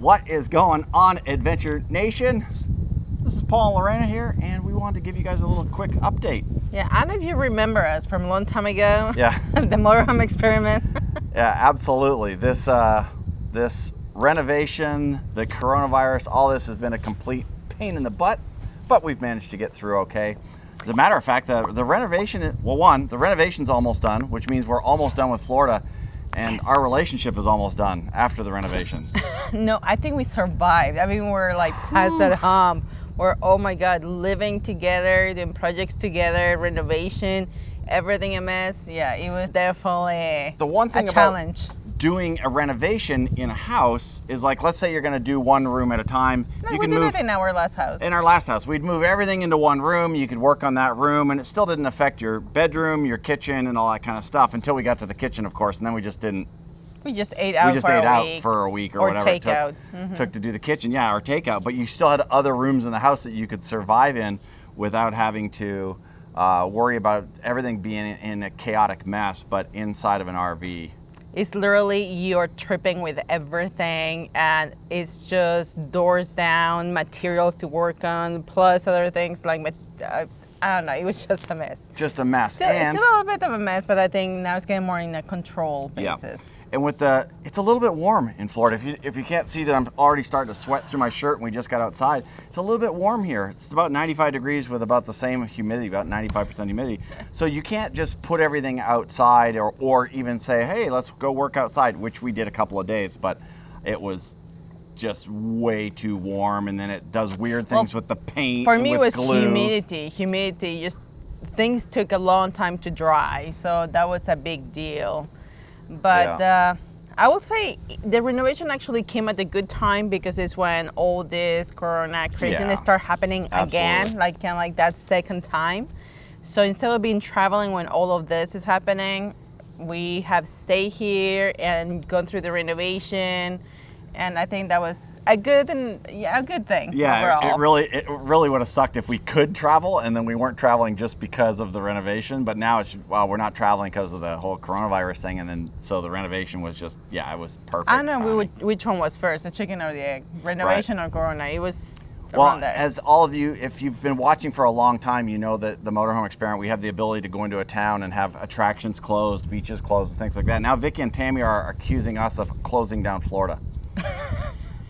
What is going on, Adventure Nation? This is Paul and Lorena here, and we wanted to give you guys a little quick update. Yeah, I don't know if you remember us from a long time ago. Yeah. The Motorhome experiment. Yeah, absolutely. This renovation, the coronavirus, all this has been a complete pain in the butt, but we've managed to get through okay. As a matter of fact, the renovation, the renovation's almost done, which means we're almost done with Florida, and our relationship is almost done after the renovation. No, I think we survived. I mean, we're like past at home. We're, oh my God, living together, doing projects together, renovation, everything a mess. Yeah, it was definitely The one thing a about challenge. doing a renovation in a house is, like, let's say you're going to do one room at a time. No, you we can did move it in our last house. in our last house. We'd move everything into one room. You could work on that room, and it still didn't affect your bedroom, your kitchen, and all that kind of stuff until we got to the kitchen, of course, and then we just didn't. We just ate out For a week or whatever takeout. it took to do the kitchen. Yeah, or takeout. But you still had other rooms in the house that you could survive in without having to worry about everything being in a chaotic mess, but inside of an RV. It's literally you're tripping with everything, and it's just doors down, materials to work on, plus other things like, I don't know, it was just a mess. Just a mess. Still a little bit of a mess, but I think now it's getting more in a control basis. Yeah. And it's a little bit warm in Florida. If you can't see that I'm already starting to sweat through my shirt and we just got outside, it's a little bit warm here. It's about 95 degrees with about the same humidity, about 95% humidity. So you can't just put everything outside or even say, hey, let's go work outside, which we did a couple of days, but it was just way too warm, and then it does weird things with the paint. For me, it was glue. humidity, just things took a long time to dry, so that was a big deal. But I will say the renovation actually came at a good time, because it's when all this corona craziness start happening again, like kind of like that second time. So instead of being traveling when all of this is happening, we have stayed here and gone through the renovation. And I think that was a good thing. Yeah, overall. it really would have sucked if we could travel and then we weren't traveling just because of the renovation. But now we're not traveling because of the whole coronavirus thing, and then so the renovation was just it was perfect. I don't know which one was first, the chicken or the egg, renovation or corona. It was around there. As all of you, if you've been watching for a long time, you know that the Motorhome experiment, we have the ability to go into a town and have attractions closed, beaches closed, and things like that. Now Vicky and Tammy are accusing us of closing down Florida.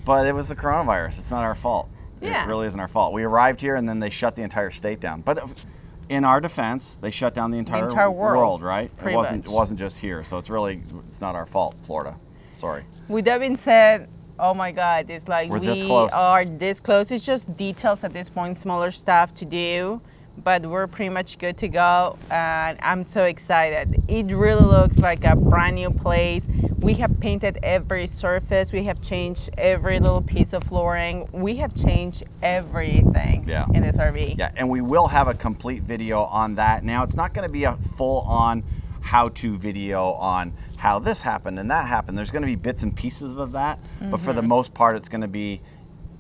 But it was the coronavirus. It's not our fault. Yeah. It really isn't our fault. We arrived here and then they shut the entire state down. But in our defense, they shut down the entire world, right? It wasn't just here. So it's not our fault, Florida. Sorry. With that being said, oh my God, it's like we are this close. It's just details at this point, smaller stuff to do, but we're pretty much good to go, and I'm so excited. It really looks like a brand new place. We have painted every surface. We have changed every little piece of flooring. We have changed everything in this RV. Yeah, and we will have a complete video on that. Now, it's not going to be a full-on how-to video on how this happened and that happened. There's going to be bits and pieces of that, but for the most part, it's going to be,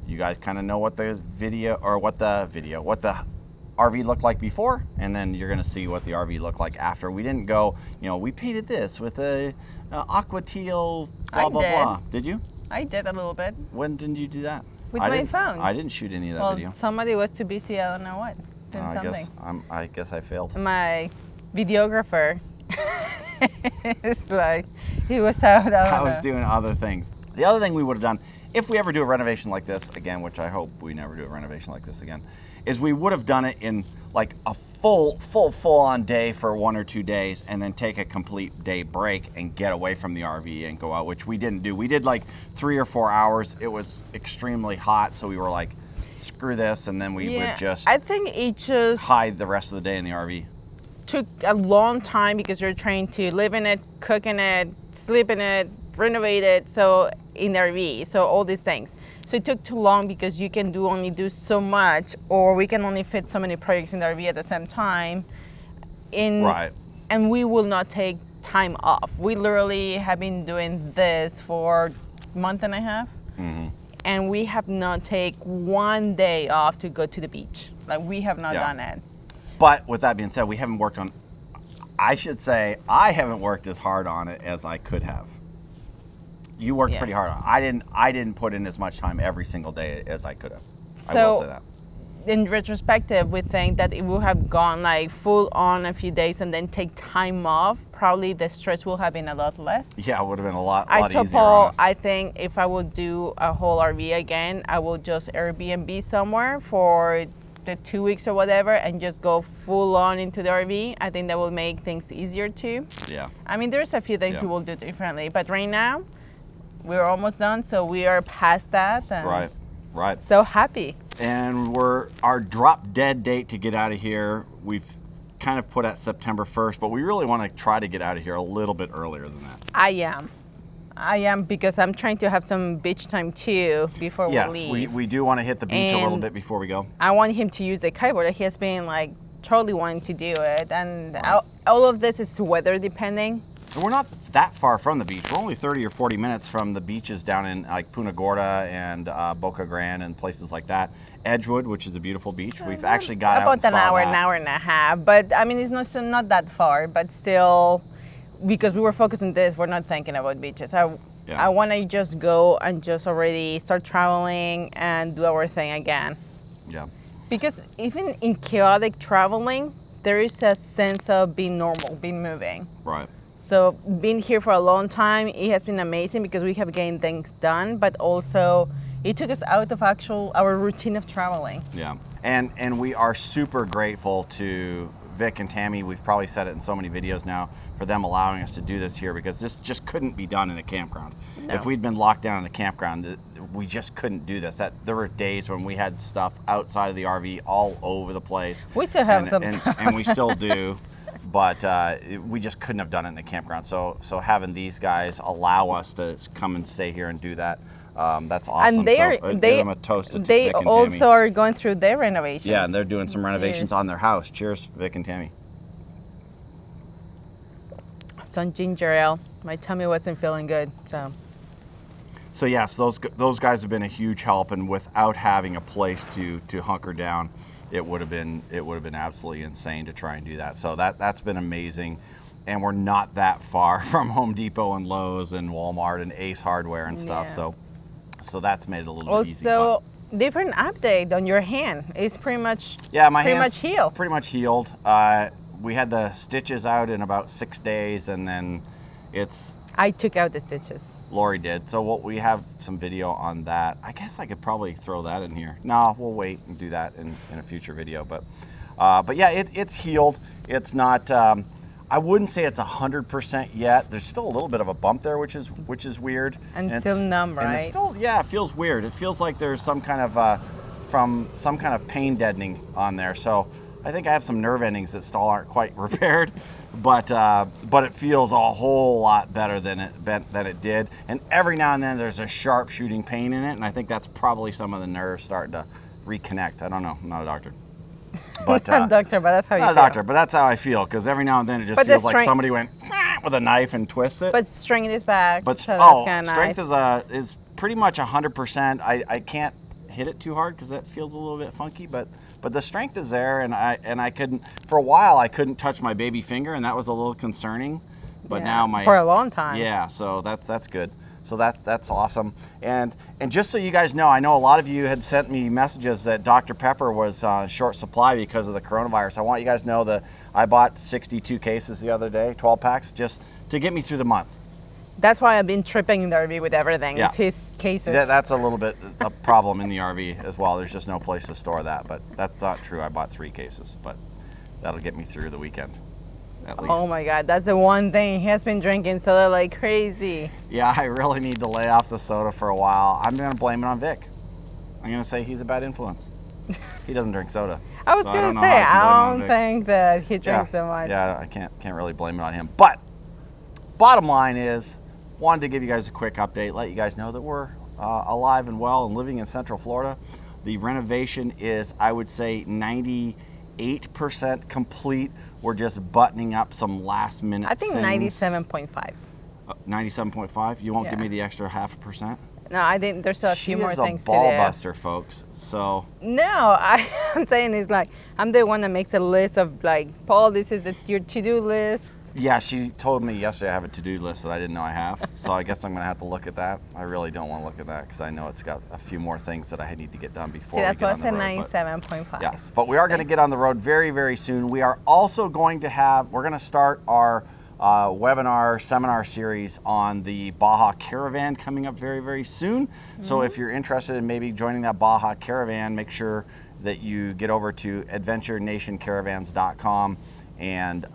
you guys kind of know what the RV looked like before, and then you're going to see what the RV looked like after. We didn't go, we painted this with a aqua teal, blah, blah. Did you? I did a little bit. When didn't you do that? With my phone. I didn't shoot any of that video. Somebody was too busy, I don't know what, doing something. I guess I failed. My videographer, it's like, he was out. I was doing other things. The other thing we would have done, if we ever do a renovation like this again, which I hope we never do a renovation like this again, is we would have done it in like a full-on day for 1 or 2 days, and then take a complete day break and get away from the RV and go out, which we didn't do. We did like 3 or 4 hours. It was extremely hot, so we were like, screw this, and then we would just I think it just hide the rest of the day in the RV. Took a long time because you're trying to live in it, cook in it, sleep in it, renovate it, so in the RV, so all these things. So it took too long because you can only do so much, or we can only fit so many projects in the RV at the same time. And we will not take time off. We literally have been doing this for a month and a half, and we have not taken 1 day off to go to the beach. Like, we have not done it. But with that being said, we haven't worked on, I should say, I haven't worked as hard on it as I could have. You worked Yeah. pretty hard on it. I didn't put in as much time every single day as I could have. I will say So that. in retrospective, we think that it would have gone like full on a few days and then take time off. Probably the stress will have been a lot less. Yeah, it would have been a lot I easier told on Paul, us. I think if I would do a whole RV again, I will just Airbnb somewhere for the 2 weeks or whatever and just go full on into the RV. I think that will make things easier too. Yeah. I mean, there's a few things Yeah. we will do differently, but right now we're almost done, so we are past that. And Right. Right. So happy. And our drop dead date to get out of here, we've kind of put at September 1st, but we really want to try to get out of here a little bit earlier than that. I am because I'm trying to have some beach time too before we Yes, leave. we do want to hit the beach a little And bit before we go. I want him to use the kiteboard. He has been like totally wanting to do it, and all of this is weather depending. And we're not that far from the beach. We're only 30 or 40 minutes from the beaches down in like Punta Gorda and Boca Grande and places like that. Edgewood, which is a beautiful beach. We've actually got out and About an saw hour, that. an hour and a half. But I mean, it's not that far. But still, because we were focused on this, we're not thinking about beaches. I want to just go and just already start traveling and do our thing again. Yeah. Because even in chaotic traveling, there is a sense of being normal, being moving. Right. So being here for a long time, it has been amazing because we have getting things done, but also it took us out of our routine of traveling. Yeah. And we are super grateful to Vic and Tammy. We've probably said it in so many videos now, for them allowing us to do this here, because this just couldn't be done in a campground. No. If we'd been locked down in a campground, we just couldn't do this. There were days when we had stuff outside of the RV all over the place. We still have some and, stuff. and we still do, but we just couldn't have done it in a campground. So having these guys allow us to come and stay here and do that, that's awesome. And they so, are give they them a toast to they Vic and also Tammy. are going through their renovations. Yeah, and they're doing some renovations Cheers. on their house. Cheers, Vic and Tammy. Some ginger ale. My tummy wasn't feeling good, So yes, those guys have been a huge help, and without having a place to hunker down, it would have been absolutely insane to try and do that. So that's been amazing, and we're not that far from Home Depot and Lowe's and Walmart and Ace Hardware and stuff. Yeah. So that's made it a little bit easy. Also, different update on your hand. It's pretty much My pretty hand's much healed. Pretty much healed. We had the stitches out in about 6 days, and then I took out the stitches. Lori did. So we have some video on that. I guess I could probably throw that in here. No, we'll wait and do that in a future video. But yeah, it's healed. It's not. I wouldn't say it's 100% yet. There's still a little bit of a bump there, which is weird. And still numb, And right? it's still, it feels weird. It feels like there's some kind of pain deadening on there. So I think I have some nerve endings that still aren't quite repaired. But it feels a whole lot better than it did. And every now and then there's a sharp shooting pain in it, and I think that's probably some of the nerves starting to reconnect. I don't know. I'm not a doctor. But Not a doctor, but that's how you not feel. a doctor, but that's how I feel, because every now and then it just But the feels like strength- somebody went with a knife and twists it. But strength is back. But so that's kinda strength nice. is pretty much 100%. I can't hit it too hard because that feels a little bit funky, but the strength is there, and I couldn't, for a while I couldn't touch my baby finger, and that was a little concerning. But Yeah, now for a long time. Yeah, so that's good. So that's awesome. And just so you guys know, I know a lot of you had sent me messages that Dr. Pepper was short supply because of the coronavirus. I want you guys to know that I bought 62 cases the other day, 12 packs, just to get me through the month. That's why I've been tripping in the RV with everything. Yeah. It's his cases. That's a little bit a problem in the RV as well. There's just no place to store that, but that's not true. I bought 3 cases, but that'll get me through the weekend, at least. Oh my God, that's the one thing. He has been drinking soda like crazy. Yeah, I really need to lay off the soda for a while. I'm gonna blame it on Vic. I'm gonna say he's a bad influence. He doesn't drink soda. I was So gonna don't know say, how I I can blame it on don't Vic. think that he drinks so much. Yeah, I can't really blame it on him. But bottom line is, wanted to give you guys a quick update, let you guys know that we're alive and well and living in Central Florida. The renovation is, I would say, 98% complete. We're just buttoning up some last minute I think things. 97.5. 97.5? You won't give Yeah. me the extra 0.5%? No, I think there's a few more She is things a ball to do. buster, folks. So No, I'm saying it's like, I'm the one that makes a list of like, Paul, this is your to-do list. Yeah, she told me yesterday I have a to-do list that I didn't know I have. So I guess I'm gonna have to look at that. I really don't want to look at that because I know it's got a few more things that I need to get done before See, that's we get why I on the said road. 97.5. Yes, but we are going to get on the road very, very soon. We are also going to we're going to start our webinar seminar series on the Baja Caravan coming up very, very soon. So if you're interested in maybe joining that Baja Caravan, make sure that you get over to adventurenationcaravans.com and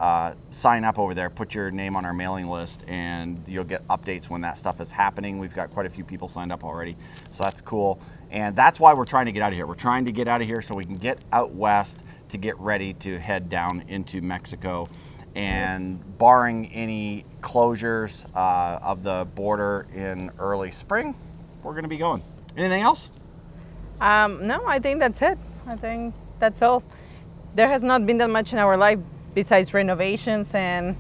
sign up over there. Put your name on our mailing list and you'll get updates when that stuff is happening. We've got quite a few people signed up already, so that's cool. And that's why we're trying to get out of here. We're trying to get out of here so we can get out west to get ready to head down into Mexico. And barring any closures of the border in early spring, we're going to be going. Anything else? No, I think that's it. I think that's all. There has not been that much in our life besides renovations and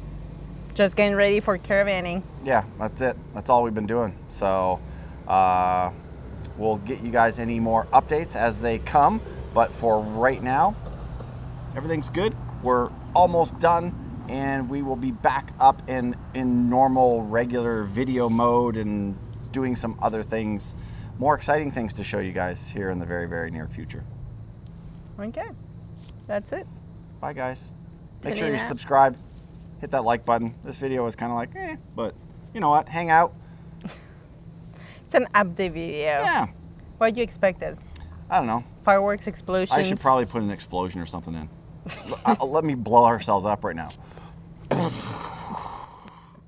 just getting ready for caravanning. Yeah, that's it. That's all we've been doing. So we'll get you guys any more updates as they come. But for right now, everything's good. We're almost done. And we will be back up in normal, regular video mode and doing some other things, more exciting things to show you guys here in the very, very near future. Okay, that's it. Bye, guys. Make sure you subscribe, hit that like button. This video was kind of like, but you know what? Hang out. It's an update video. Yeah. What you expected? I don't know. Fireworks, explosions. I should probably put an explosion or something in. Let me blow ourselves up right now.